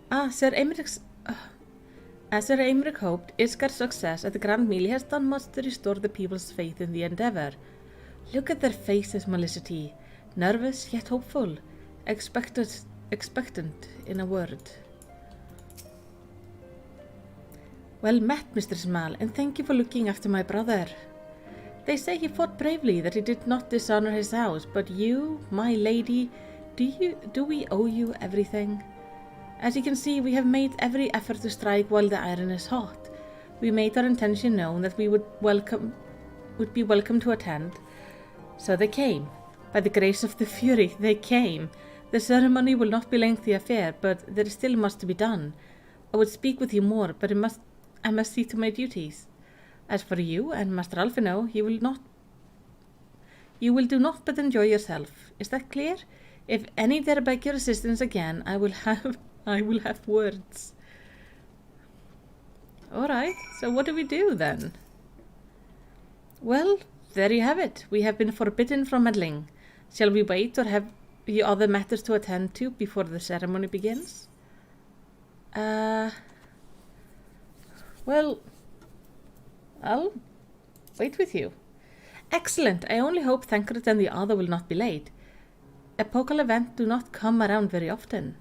Sir Emmerich, as Sir Emmerich hoped, Iskar's success at the Grand Melee has done much to restore the people's faith in the endeavour. Look at their faces, Melicity. Nervous yet hopeful. Expectant, in a word. Well met, Mr. Small, and thank you for looking after my brother. They say he fought bravely, that he did not dishonour his house, but you, my lady, do we owe you everything? As you can see, we have made every effort to strike while the iron is hot. We made our intention known that we would be welcome to attend. So they came. By the grace of the Fury, they came. The ceremony will not be a lengthy affair, but there is still much to be done. I would speak with you more, but I must see to my duties. As for you and Master Alphino, you will do naught but enjoy yourself. Is that clear? If any dare beg your assistance again, I will have words. Alright, so what do we do then? Well, there you have it. We have been forbidden from meddling. Shall we wait, or have you other matters to attend to before the ceremony begins? Well, I'll wait with you. Excellent. I only hope Thancred and the other will not be late. Epochal events do not come around very often.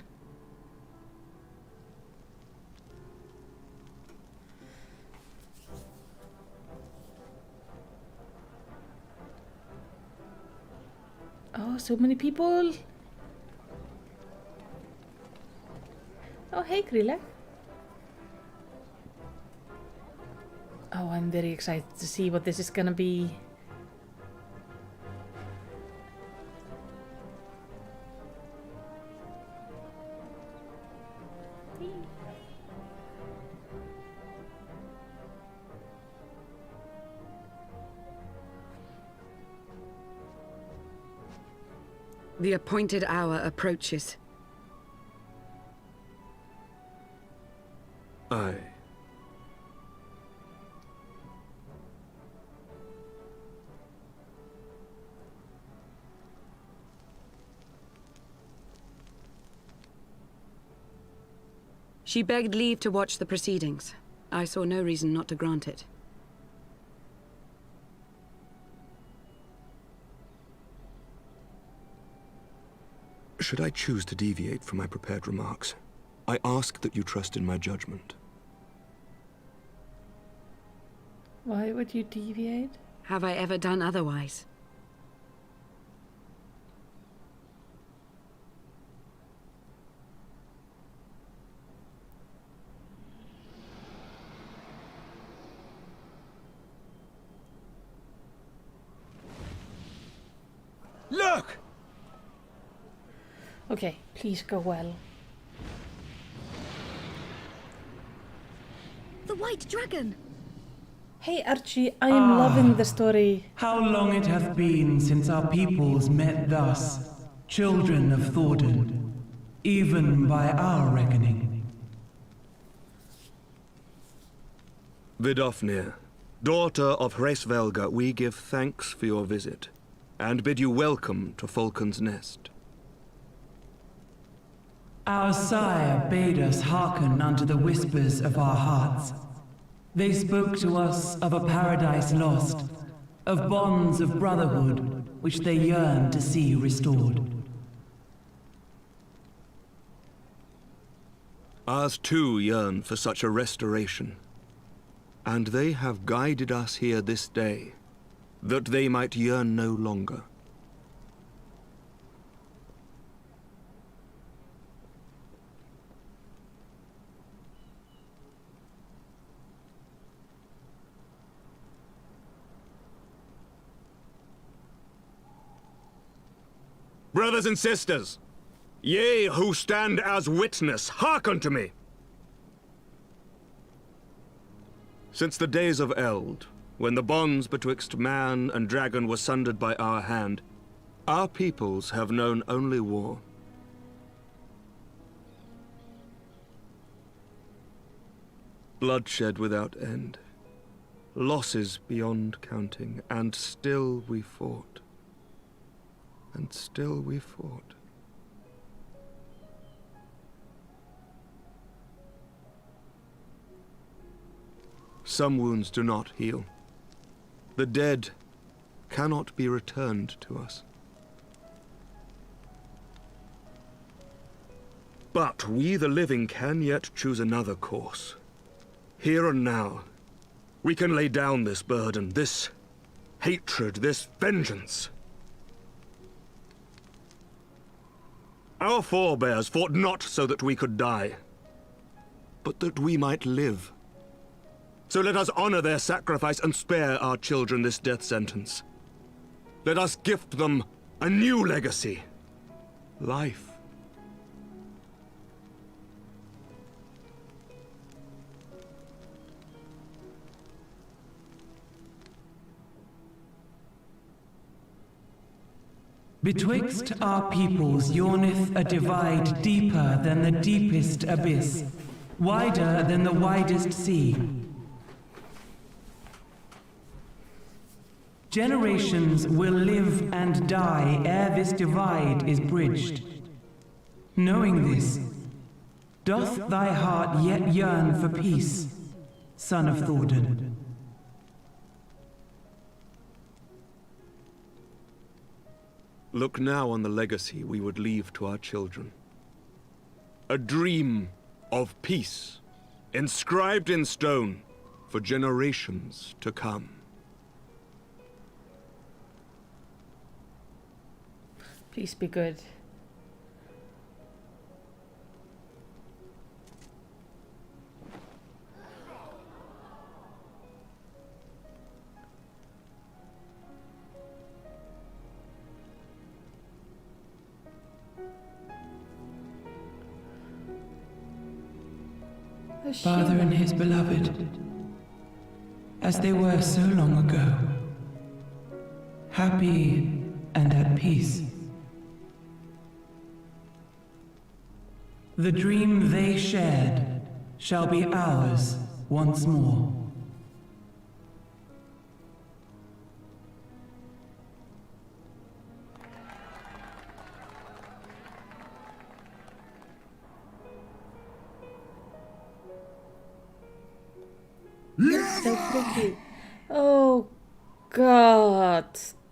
Oh, so many people. Oh, hey, Krilla. Oh, I'm very excited to see what this is gonna be. The appointed hour approaches. Aye. She begged leave to watch the proceedings. I saw no reason not to grant it. Should I choose to deviate from my prepared remarks, I ask that you trust in my judgment. Why would you deviate? Have I ever done otherwise? Look! Okay, please go well. The White Dragon! Hey Archie, I am loving the story. How long it hath been since our peoples met thus, children of Thordan, even by our reckoning. Vidofnir, daughter of Hraesvelga, we give thanks for your visit, and bid you welcome to Falcon's Nest. Our sire bade us hearken unto the whispers of our hearts. They spoke to us of a paradise lost, of bonds of brotherhood which they yearned to see restored. Ours too yearn for such a restoration, and they have guided us here this day, that they might yearn no longer. Brothers and sisters, ye who stand as witness, hearken to me. Since the days of Eld, when the bonds betwixt man and dragon were sundered by our hand, our peoples have known only war. Bloodshed without end, losses beyond counting, and still we fought. And still we fought. some wounds do not heal. The dead cannot be returned to us. But we, the living, can yet choose another course. Here and now, we can lay down this burden, this hatred, this vengeance. Our forebears fought not so that we could die, but that we might live. So let us honor their sacrifice and spare our children this death sentence. Let us gift them a new legacy. Life. Betwixt our peoples yawneth a divide deeper than the deepest abyss, wider than the widest sea. Generations will live and die ere this divide is bridged. Knowing this, doth thy heart yet yearn for peace, son of Thordan? Look now on the legacy we would leave to our children. A dream of peace, inscribed in stone for generations to come. Please be good. Father and his beloved, as they were so long ago, happy and at peace. The dream they shared shall be ours once more. It's so pretty. Oh, God,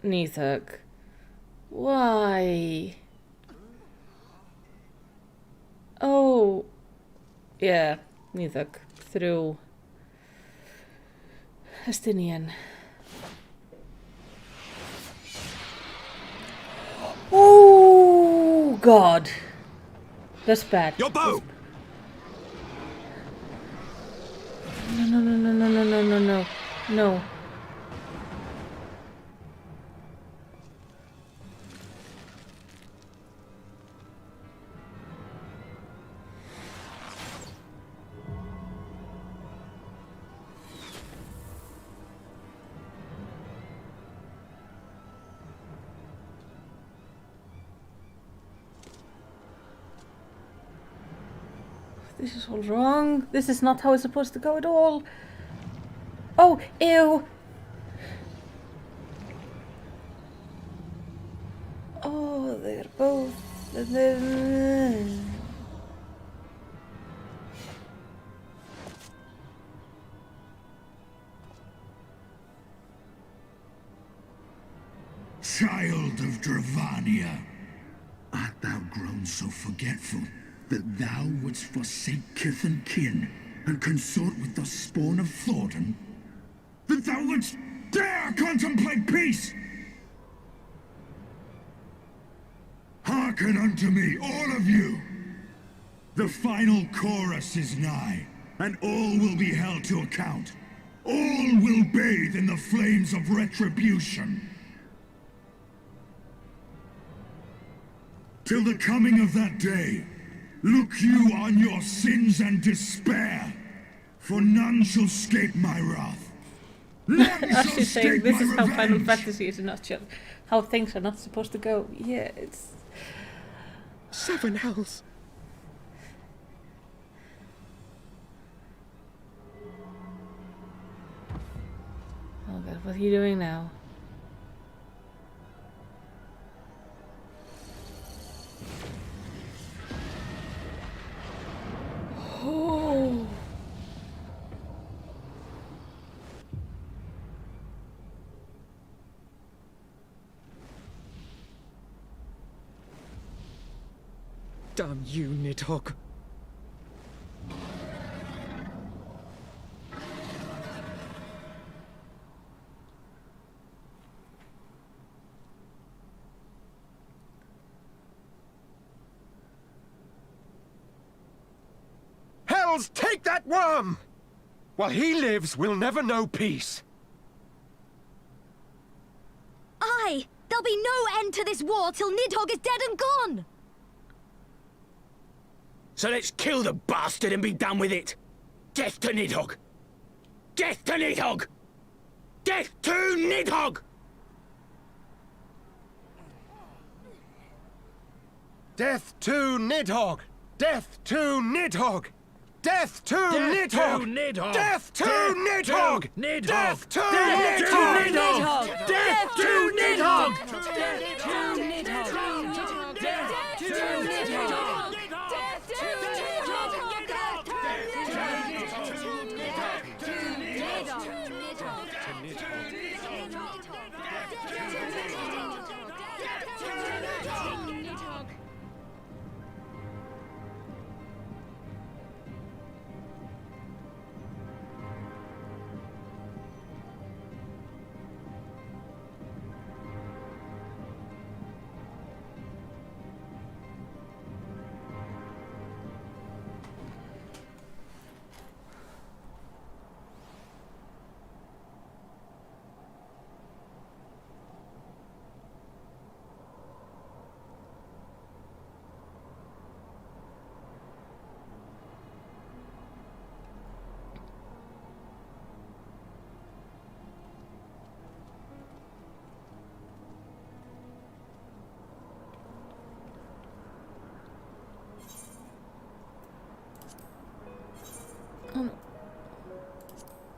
Nithuk. Why? Oh, yeah, Nithuk through Estinian. Oh, God. That's bad. Your bow! No, no, no, no, no, no, no, no, no. This is all wrong. This is not how it's supposed to go at all. Oh, ew. Oh, they're both... Child of Dravania, art thou grown so forgetful that thou wouldst forsake kith and kin and consort with the spawn of Thordan? That thou wouldst dare contemplate peace? Hearken unto me, all of you! The final chorus is nigh, and all will be held to account. All will bathe in the flames of retribution. Till the coming of that day, look you on your sins and despair, for none shall escape my wrath. None shall Actually saying escape this my is how Final revenge. Fantasy is not just how things are not supposed to go. Yeah, it's... 7 hells. Oh God, what are you doing now? Oh. Damn you, Nidhogg. Hells take that worm! While he lives, we'll never know peace. Aye! There'll be no end to this war till Nidhogg is dead and gone! So let's kill the bastard and be done with it! Death to Nidhogg! Death to Nidhogg! Death to Nidhogg! Death to Nidhogg! Death to Nidhogg! Death to Nidhogg! Death to Nidhogg! Death to Nidhogg! Death to Nidhogg! Death to Nidhogg! Death to Nidhogg! Death to Nidhogg!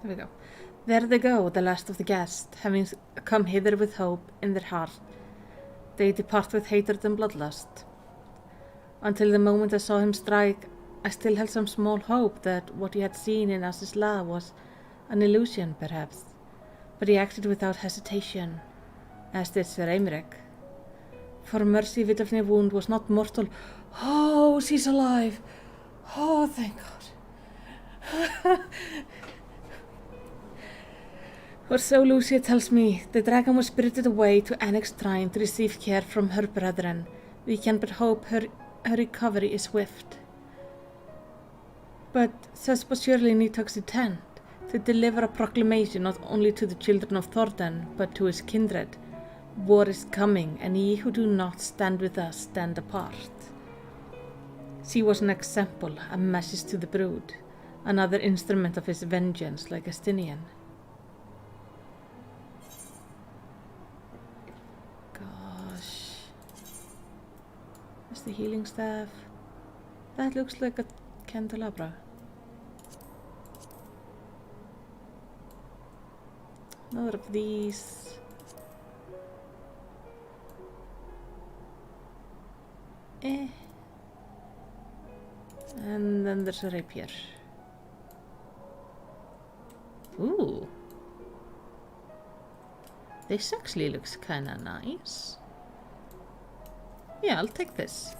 There we go. There they go, the last of the guests, having come hither with hope in their heart. They depart with hatred and bloodlust. Until the moment I saw him strike, I still held some small hope that what he had seen in Asisla was an illusion, perhaps. But he acted without hesitation, as did Sir Aymeric. For mercy, Vidofnir wound was not mortal. Oh, she's alive! Oh, thank God. For so Lucia tells me, the dragon was spirited away to Annex Shrine to receive care from her brethren. We can but hope her recovery is swift. But such was surely Nidhogg's intent, to deliver a proclamation not only to the children of Thordan, but to his kindred. War is coming, and ye who do not stand with us stand apart. She was an example, a message to the brood, another instrument of his vengeance like Estinian. The healing staff. That looks like a candelabra. Another of these. And then there's a rapier. Ooh. This actually looks kinda nice. Yeah, I'll take this.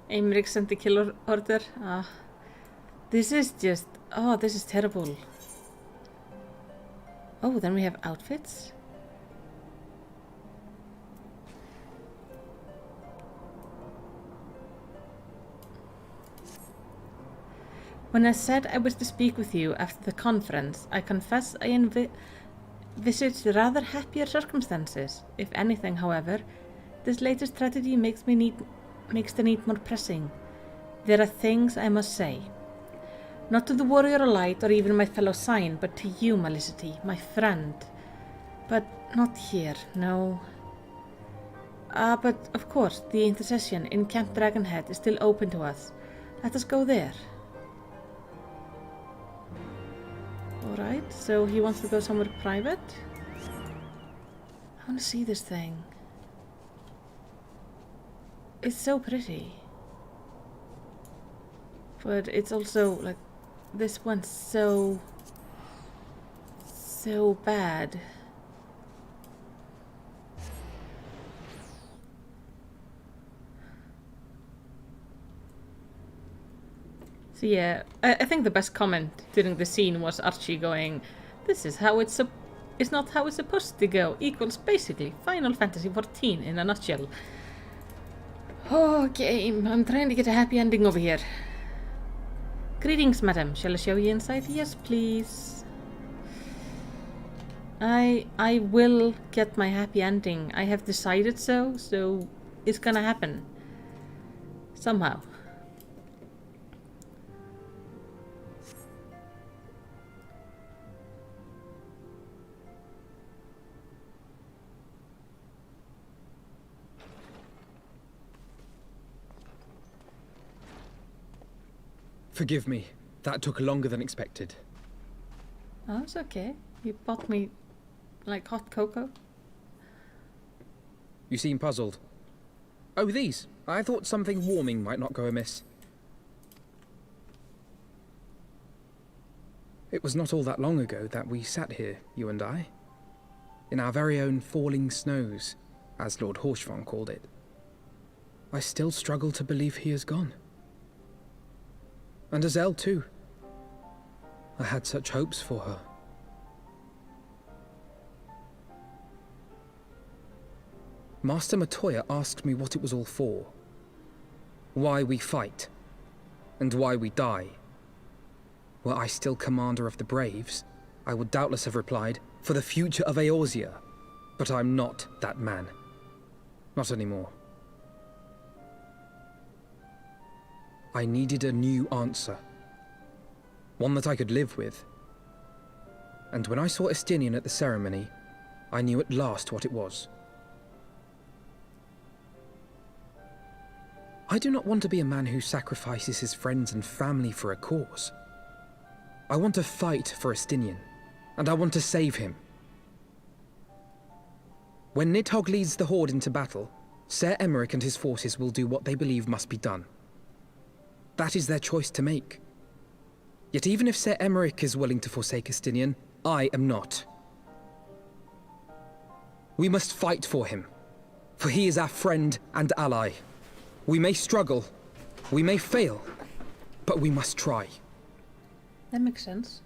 Aymeric sent the kill order. This is just... Oh, this is terrible. Oh, then we have outfits. When I said I wished to speak with you after the conference, I confess I envisaged rather happier circumstances. If anything, however, this latest tragedy makes the need more pressing. There are things I must say. Not to the warrior of light or even my fellow Sign, but to you, Malicity, my friend. But not here, no. But of course, the intercession in Camp Dragonhead is still open to us. Let us go there. Alright, so he wants to go somewhere private. I want to see this thing. It's so pretty. But it's also like, this one's so so bad. So yeah, I think the best comment during the scene was Archie going, "This is how it's not how it's supposed to go," equals basically Final Fantasy XIV in a nutshell. Oh, game, I'm trying to get a happy ending over here. Greetings, madam. Shall I show you inside? Yes, please. I will get my happy ending. I have decided so it's gonna happen. Somehow. Forgive me. That took longer than expected. Oh, it's okay. You bought me, like, hot cocoa. You seem puzzled. Oh, these. I thought something warming might not go amiss. It was not all that long ago that we sat here, you and I. In our very own falling snows, as Lord Horshvon called it. I still struggle to believe he is gone. And Azelle, too. I had such hopes for her. Master Matoya asked me what it was all for. Why we fight. And why we die. Were I still commander of the Braves, I would doubtless have replied, for the future of Eorzea. But I'm not that man. Not anymore. I needed a new answer. One that I could live with. And when I saw Estinian at the ceremony, I knew at last what it was. I do not want to be a man who sacrifices his friends and family for a cause. I want to fight for Estinian, and I want to save him. When Nidhogg leads the Horde into battle, Ser Emeric and his forces will do what they believe must be done. That is their choice to make. Yet even if Ser Emeric is willing to forsake Estinian, I am not. We must fight for him, for he is our friend and ally. We may struggle, we may fail, but we must try. That makes sense.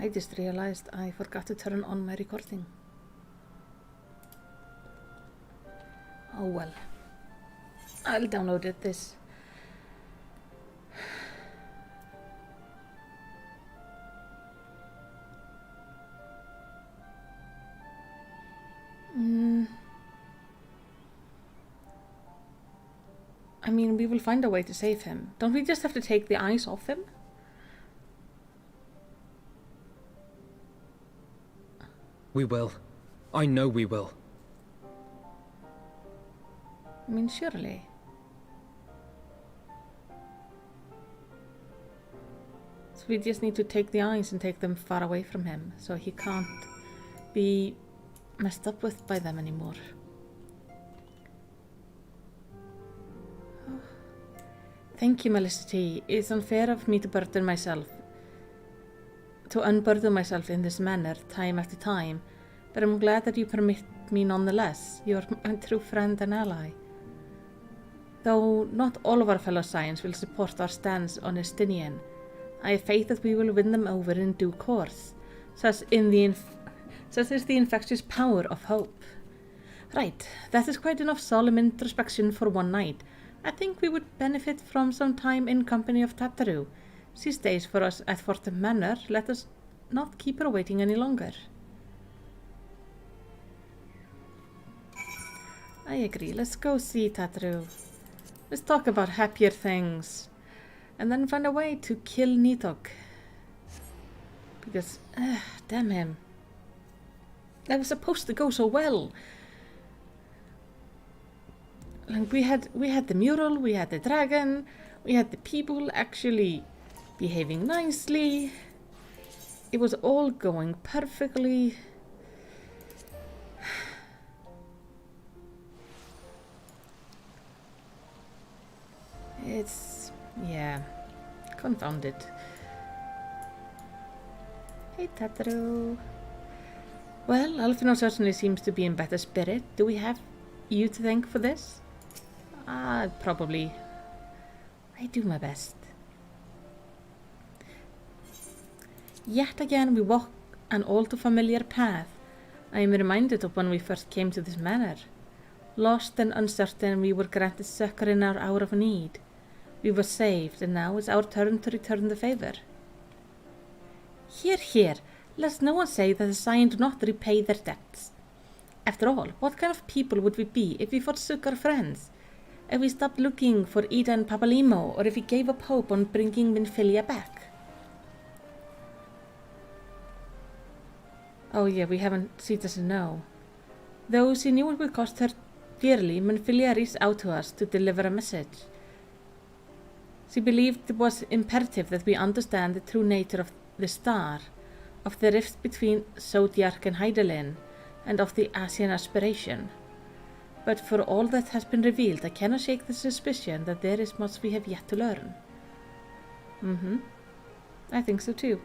I just realized I forgot to turn on my recording. Oh well. I'll download this. I mean, we will find a way to save him. Don't we just have to take the eyes off him? We will. I know we will. I mean, surely. So we just need to take the eyes and take them far away from him, so he can't be messed up with by them anymore. Oh. Thank you, Melicity. It's unfair of me to unburden myself in this manner, time after time, but I'm glad that you permit me nonetheless. You're a true friend and ally. Though not all of our fellow Scions will support our stance on Estinian, I have faith that we will win them over in due course, such is the infectious power of hope. Right, that is quite enough solemn introspection for one night. I think we would benefit from some time in company of Tataru. She stays for us at Fort Manor. Let us not keep her waiting any longer. I agree. Let's go see Tataru. Let's talk about happier things. And then find a way to kill Nidhogg. Because, damn him. That was supposed to go so well. Like we had the mural, we had the dragon, we had the people actually behaving nicely. It was all going perfectly. it's... yeah. Confounded. Hey, Tataro. Well, Alfino certainly seems to be in better spirit. Do we have you to thank for this? Probably. I do my best. Yet again we walk an all too familiar path. I am reminded of when we first came to this manor. Lost and uncertain, we were granted succor in our hour of need. We were saved, and now it's our turn to return the favor. Hear, hear. Let no one say that the Scion do not repay their debts. After all, what kind of people would we be if we forsook our friends? If we stopped looking for Ida and Papalimo, or if we gave up hope on bringing Minfilia back? Oh yeah, we haven't seen us know. Though she knew it would cost her dearly, Minfilia reached out to us to deliver a message. She believed it was imperative that we understand the true nature of the star, of the rift between Zodiac and Hydaelyn, and of the Asian aspiration. But for all that has been revealed, I cannot shake the suspicion that there is much we have yet to learn. I think so too.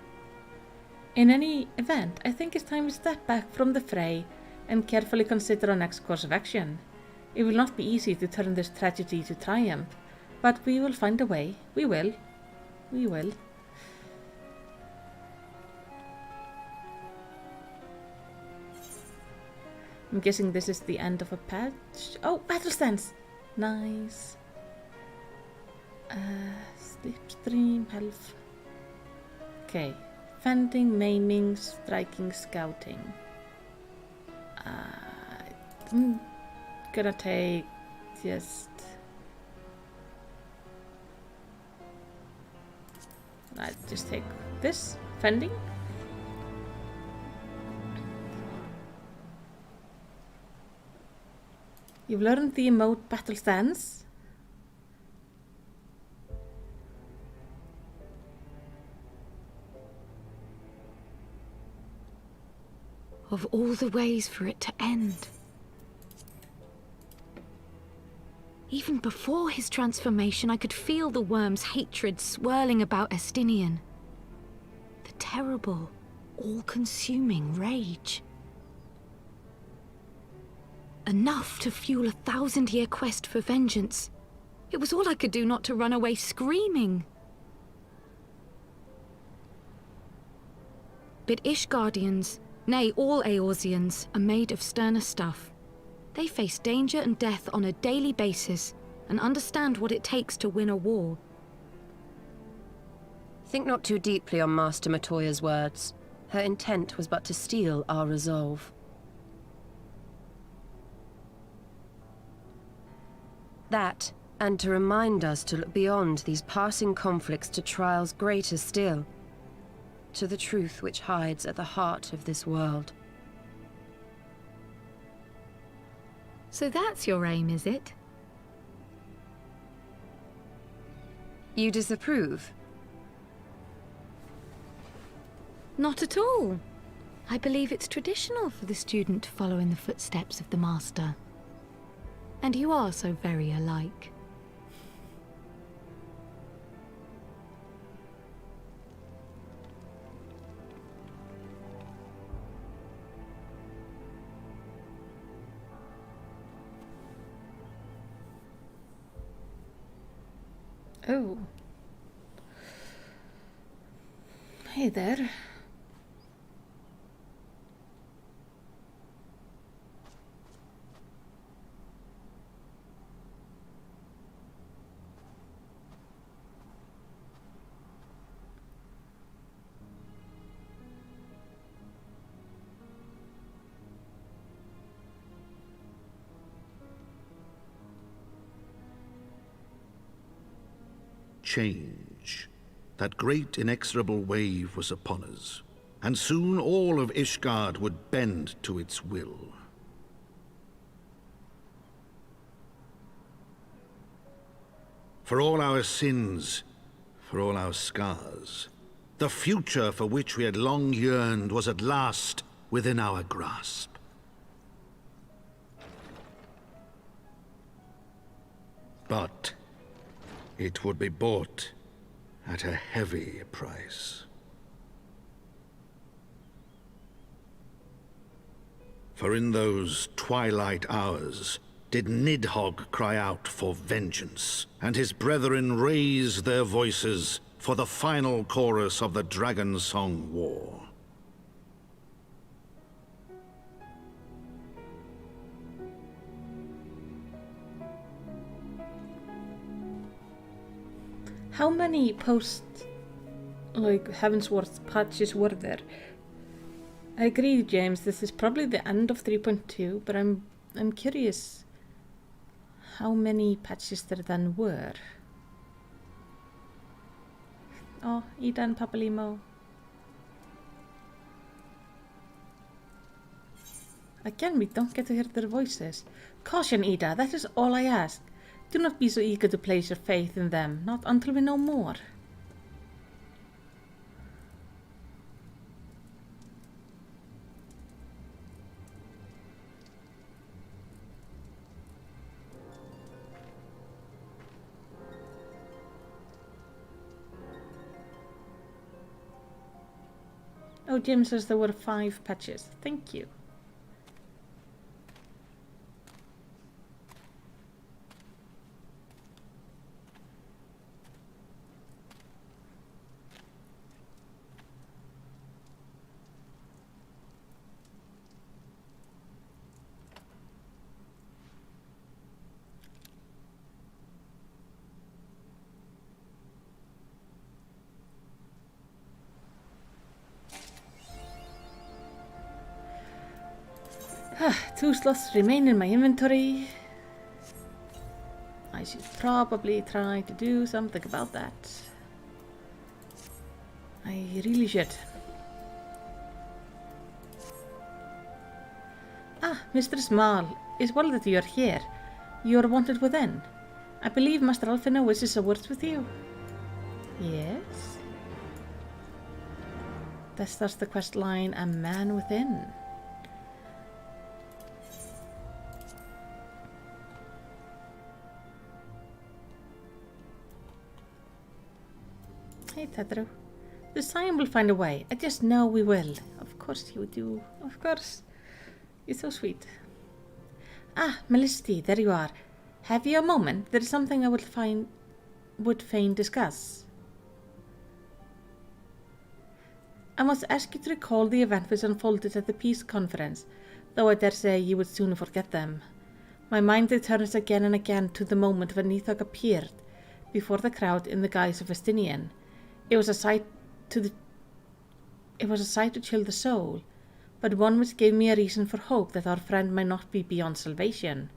In any event, I think it's time we step back from the fray and carefully consider our next course of action. It will not be easy to turn this tragedy to triumph, but we will find a way. We will. We will. I'm guessing this is the end of a patch. Oh, battle stance! Nice. Slipstream, health. Okay. Fending, maiming, striking, scouting. I'm gonna take just... I just take this. Fending. You've learned the emote battle stance. Of all the ways for it to end. Even before his transformation, I could feel the worm's hatred swirling about Estinian. The terrible, all-consuming rage. Enough to fuel a 1,000-year quest for vengeance. It was all I could do not to run away screaming. But Ishgardians, nay, all Eorzeans, are made of sterner stuff. They face danger and death on a daily basis, and understand what it takes to win a war. Think not too deeply on Master Matoya's words. Her intent was but to steal our resolve. That, and to remind us to look beyond these passing conflicts to trials greater still, to the truth which hides at the heart of this world. So that's your aim, is it? You disapprove? Not at all. I believe it's traditional for the student to follow in the footsteps of the master. And you are so very alike. Oh. Hey there. Change. That great inexorable wave was upon us, and soon all of Ishgard would bend to its will. For all our sins, for all our scars, the future for which we had long yearned was at last within our grasp. But it would be bought at a heavy price. For in those twilight hours did Nidhogg cry out for vengeance, and his brethren raise their voices for the final chorus of the Dragon Song War. How many Heavensworth patches were there? I agree, James, this is probably the end of 3.2, but I'm curious how many patches there then were. Oh, Ida and Papa Limo. Again, we don't get to hear their voices. Caution, Ida, that is all I ask. Do not be so eager to place your faith in them, not until we know more. Oh, Jim says there were 5 patches. Thank you. Two slots remain in my inventory. I should probably try to do something about that. I really should. Ah, Mr. Small, it's well that you are here. You are wanted within. I believe Master Alfino wishes a word with you. Yes? That starts the quest line, A Man Within. Hey, Tethro. The Scion will find a way. I just know we will. Of course you do. Of course. You're so sweet. Ah, Melisty, there you are. Have you a moment? There is something I would fain discuss. I must ask you to recall the event which unfolded at the peace conference, though I dare say you would soon forget them. My mind returns again and again to the moment when Nidhogg appeared before the crowd in the guise of Estinian. It was a sight to chill the soul, but one which gave me a reason for hope that our friend might not be beyond salvation.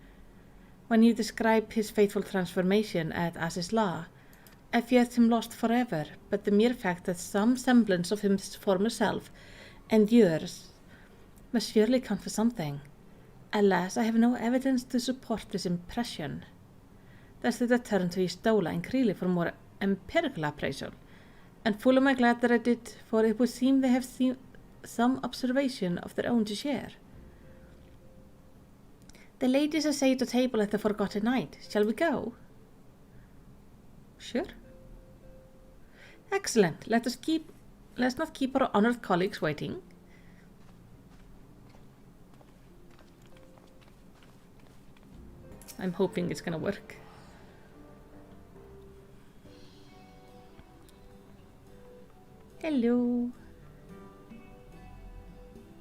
When you describe his fateful transformation at Asisla, I feared him lost forever, but the mere fact that some semblance of his former self endures must surely count for something. Alas, I have no evidence to support this impression. Thus did I turn to Istola and Creeley for more empirical appraisal, and full am I glad that I did, for it would seem they have some observation of their own to share. The ladies essay at the table at the Forgotten Night. Shall we go? Sure. Excellent. Let's not keep our honored colleagues waiting. I'm hoping it's gonna work. Hello.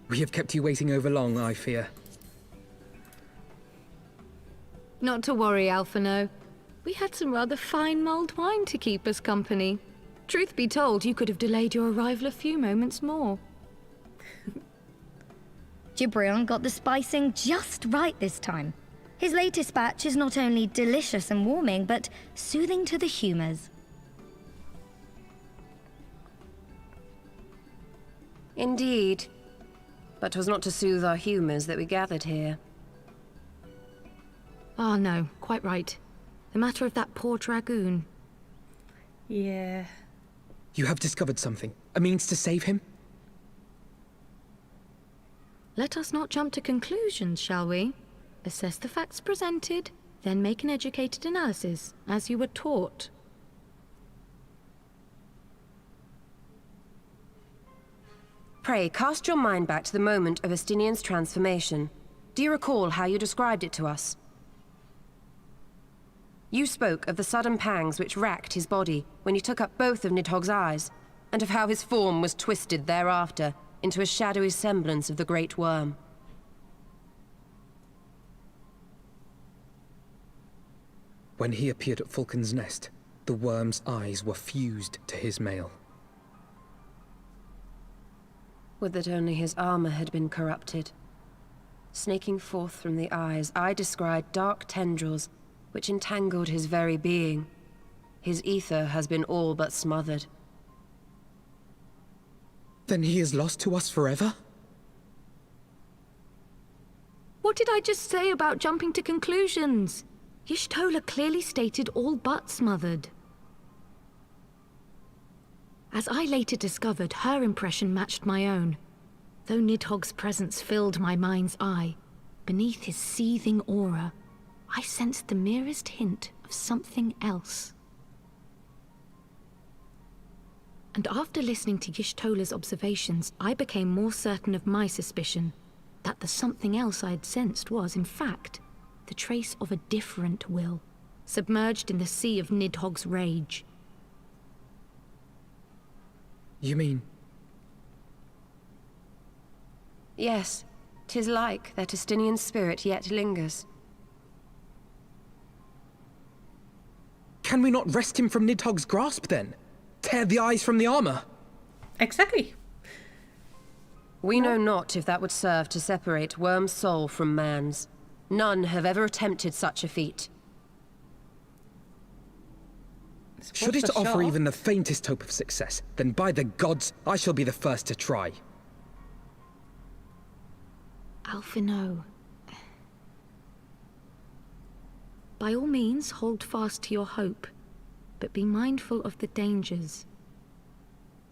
We have kept you waiting over long, I fear. Not to worry, Alphino. We had some rather fine mulled wine to keep us company. Truth be told, you could have delayed your arrival a few moments more. Gibrion got the spicing just right this time. His latest batch is not only delicious and warming, but soothing to the humours. Indeed. But 'twas not to soothe our humours that we gathered here. Ah, no, quite right. The matter of that poor dragoon. Yeah. You have discovered something. A means to save him? Let us not jump to conclusions, shall we? Assess the facts presented, then make an educated analysis, as you were taught. Pray, cast your mind back to the moment of Estinian's transformation. Do you recall how you described it to us? You spoke of the sudden pangs which racked his body when he took up both of Nidhogg's eyes, and of how his form was twisted thereafter into a shadowy semblance of the Great Worm. When he appeared at Falcon's Nest, the worm's eyes were fused to his mail. Would that only his armor had been corrupted. Snaking forth from the eyes, I descried dark tendrils which entangled his very being. His ether has been all but smothered. Then he is lost to us forever? What did I just say about jumping to conclusions? Y'shtola clearly stated all but smothered. As I later discovered, her impression matched my own. Though Nidhogg's presence filled my mind's eye, beneath his seething aura, I sensed the merest hint of something else. And after listening to Y'shtola's observations, I became more certain of my suspicion that the something else I'd sensed was, in fact, the trace of a different will, submerged in the sea of Nidhogg's rage. You mean? Yes, 'tis like that Estinian spirit yet lingers. Can we not wrest him from Nidhogg's grasp, then? Tear the eyes from the armor? Exactly. We know not if that would serve to separate Worm's soul from man's. None have ever attempted such a feat. Should it offer even the faintest hope of success, then by the gods, I shall be the first to try. Alphino. By all means, hold fast to your hope, but be mindful of the dangers.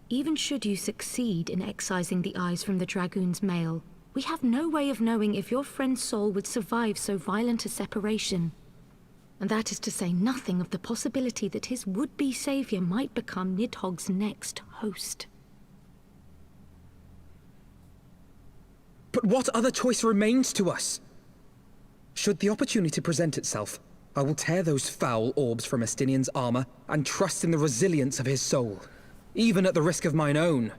Even should you succeed in excising the eyes from the Dragoon's mail, we have no way of knowing if your friend's soul would survive so violent a separation. And that is to say nothing of the possibility that his would-be savior might become Nidhogg's next host. But what other choice remains to us? Should the opportunity present itself, I will tear those foul orbs from Estinian's armor and trust in the resilience of his soul, even at the risk of mine own.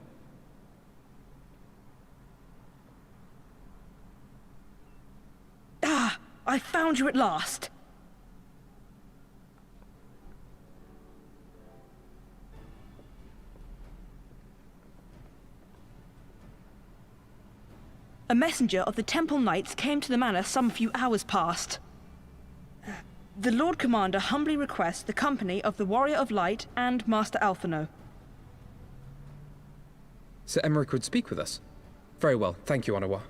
Ah! I found you at last! A messenger of the Temple Knights came to the manor some few hours past. The Lord Commander humbly requests the company of the Warrior of Light and Master Alphino. Sir Emmerich would speak with us. Very well, thank you, Onawa.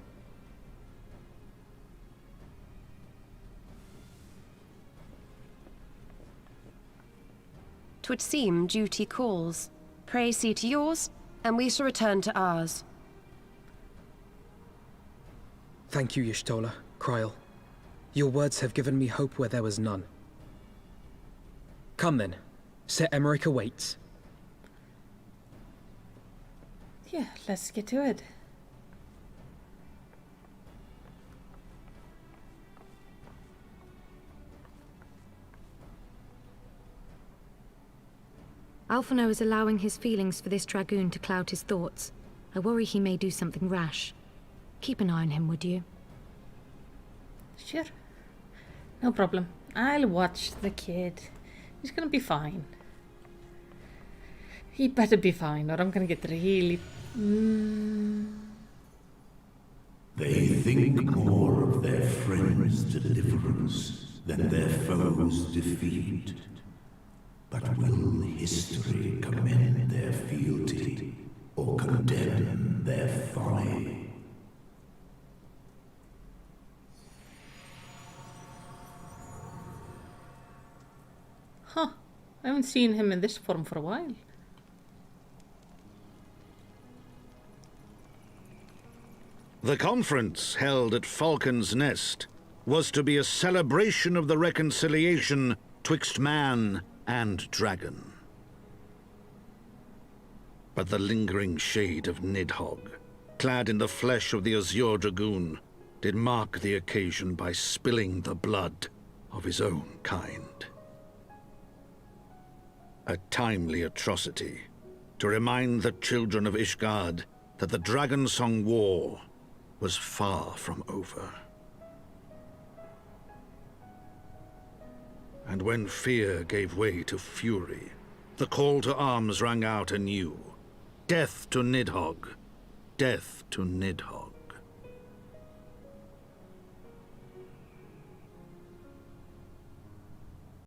'Twould seem duty calls. Pray see to yours, and we shall return to ours. Thank you, Y'shtola, Kryl. Your words have given me hope where there was none. Come then. Sir Emmerich awaits. Yeah, let's get to it. Alphino is allowing his feelings for this Dragoon to cloud his thoughts. I worry he may do something rash. Keep an eye on him, would you? Sure. No problem. I'll watch the kid. He's gonna be fine. He better be fine, or I'm gonna get really... They think more of their friends' deliverance than their foes' defeat. But will history commend their fealty or condemn their folly? Huh. I haven't seen him in this form for a while. The conference held at Falcon's Nest was to be a celebration of the reconciliation twixt man and dragon. But the lingering shade of Nidhogg clad in the flesh of the Azure Dragoon, did mark the occasion by spilling the blood of his own kind. A timely atrocity to remind the children of Ishgard that the Dragonsong War was far from over. And when fear gave way to fury, the call to arms rang out anew. Death to Nidhogg! Death to Nidhogg!